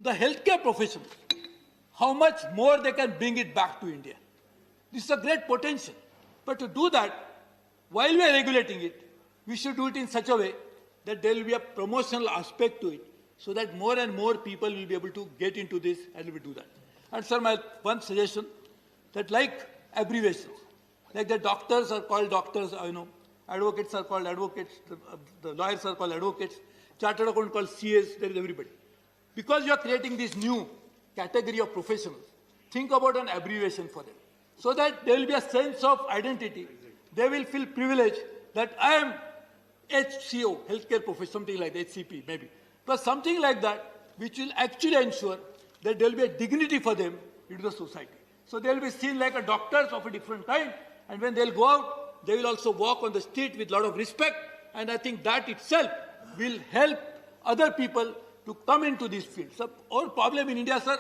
the healthcare professionals, how much more they can bring it back to India. This is a great potential. But to do that, while we are regulating it, we should do it in such a way that there will be a promotional aspect to it, so that more and more people will be able to get into this and will do that. And sir, my one suggestion, that like abbreviations, like the doctors are called doctors, advocates are called advocates, the lawyers are called advocates, chartered accountant called CAs, there is everybody. Because you are creating this new category of professionals, think about an abbreviation for them, so that there will be a sense of identity. They will feel privileged that I am HCO, healthcare professional, something like that, HCP maybe. But something like that, which will actually ensure that there will be a dignity for them into the society. So they will be seen like a doctors of a different kind, and when they'll go out, they will also walk on the street with a lot of respect, and I think that itself will help other people to come into this field. So our problem in India, sir,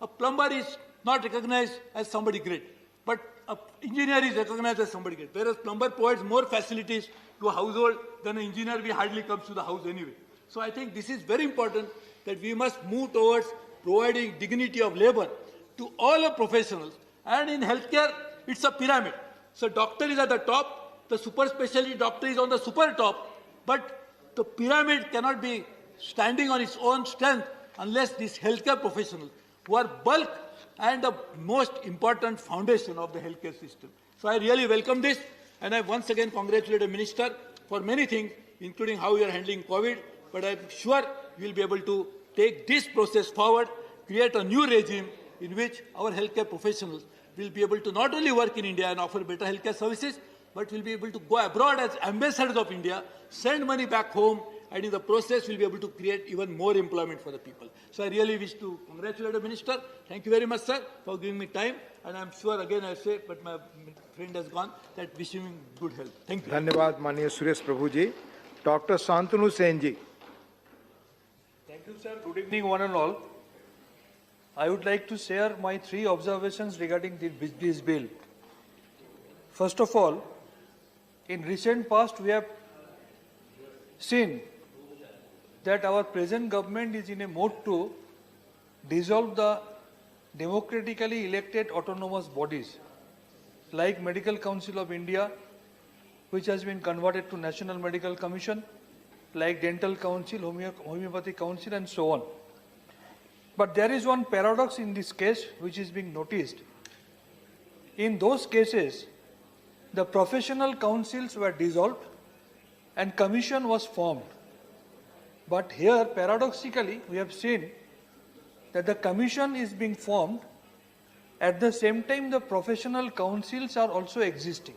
a plumber is not recognized as somebody great, but an engineer is recognized as somebody great. Whereas plumber provides more facilities to a household than an engineer, we hardly comes to the house anyway. So I think this is very important, that we must move towards providing dignity of labor to all our professionals. And in healthcare, it's a pyramid. So doctor is at the top, the super specialty doctor is on the super top, but the pyramid cannot be standing on its own strength unless these healthcare professionals, who are bulk and the most important foundation of the healthcare system. So I really welcome this, and I once again congratulate the Minister for many things, including how you are handling COVID, but I'm sure you will be able to take this process forward, create a new regime in which our healthcare professionals will be able to not only work in India and offer better healthcare services, but will be able to go abroad as ambassadors of India, send money back home, and in the process will be able to create even more employment for the people. So I really wish to congratulate the Minister. Thank you very much, sir, for giving me time. And I'm sure, again I say, but my friend has gone, that wishing him good health. Thank you. धन्यवाद माननीय Suresh Prabhu ji. Doctor Shantanu Sen ji. Thank you, sir. Good evening, one and all. I would like to share my 3 observations regarding this bill. First of all, in recent past, we have seen that our present government is in a mode to dissolve the democratically elected autonomous bodies like Medical Council of India, which has been converted to National Medical Commission, like Dental Council, Homeopathy Council, and so on. But there is one paradox in this case which is being noticed. In those cases, the professional councils were dissolved and commission was formed. But here, paradoxically, we have seen that the commission is being formed, at the same time the professional councils are also existing.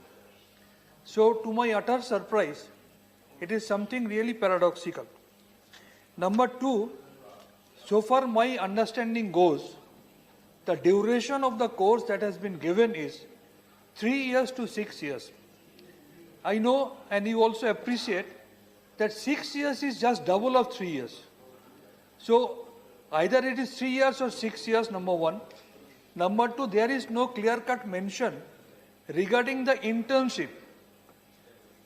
So, to my utter surprise, it is something really paradoxical. Number 2, so far my understanding goes, the duration of the course that has been given is 3 years to 6 years. I know, and you also appreciate, that 6 years is just double of 3 years. So either it is 3 years or 6 years, number 1. Number 2, there is no clear-cut mention regarding the internship,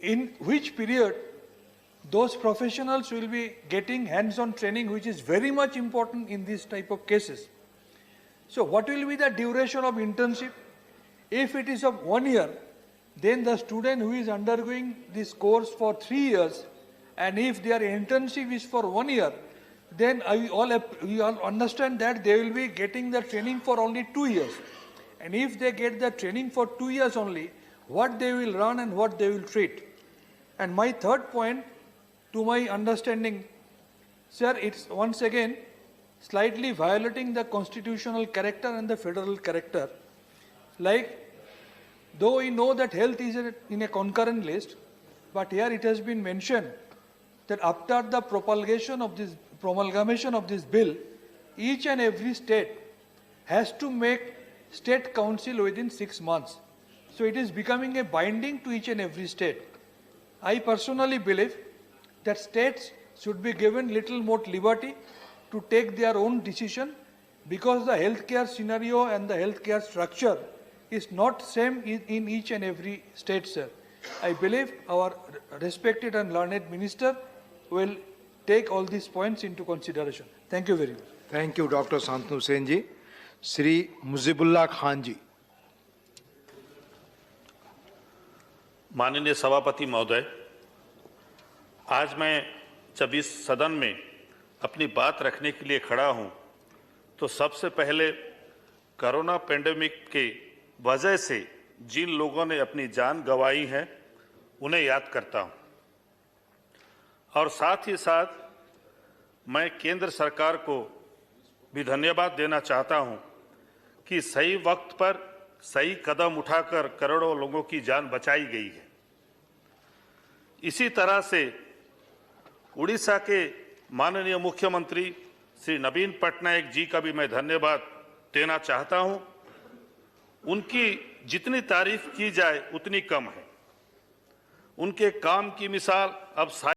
in which period those professionals will be getting hands-on training, which is very much important in this type of cases. So what will be the duration of internship? If it is of 1 year, then the student who is undergoing this course for 3 years, and if their internship is for 1 year, then we all understand that they will be getting the training for only 2 years. And if they get the training for 2 years only, what they will learn and what they will treat. And my third point, to my understanding, sir, it's once again slightly violating the constitutional character and the federal character. Like, though we know that health is in a concurrent list, but here it has been mentioned that after the promulgation of this bill, each and every state has to make state council within 6 months. So it is becoming a binding to each and every state. I personally believe that states should be given little more liberty to take their own decision, because the healthcare scenario and the healthcare structure is not same in each and every state, sir. I believe our respected and learned minister will take all these points into consideration. Thank you very much. Thank you doctor Shantanu Sen ji. Shri Mujibullah Khan ji. माननीय सभापति महोदय, आज मैं जब इस सदन में अपनी बात रखने के लिए खड़ा हूं, तो सबसे पहले कोरोना पेंडेमिक के वजह से जिन लोगों ने अपनी जान गंवाई है उन्हें याद करता हूं, और साथ ही साथ मैं केंद्र सरकार को भी धन्यवाद देना चाहता हूं कि सही वक्त पर सही कदम उठाकर करोड़ों लोगों की जान बचाई गई है। इसी तरह से उड़ीसा के माननीय मुख्यमंत्री श्री नवीन पटनायक जी का भी मैं धन्यवाद देना चाहता हूं। उनकी जितनी तारीफ की जाए उतनी कम है। उनके काम की मिसाल अब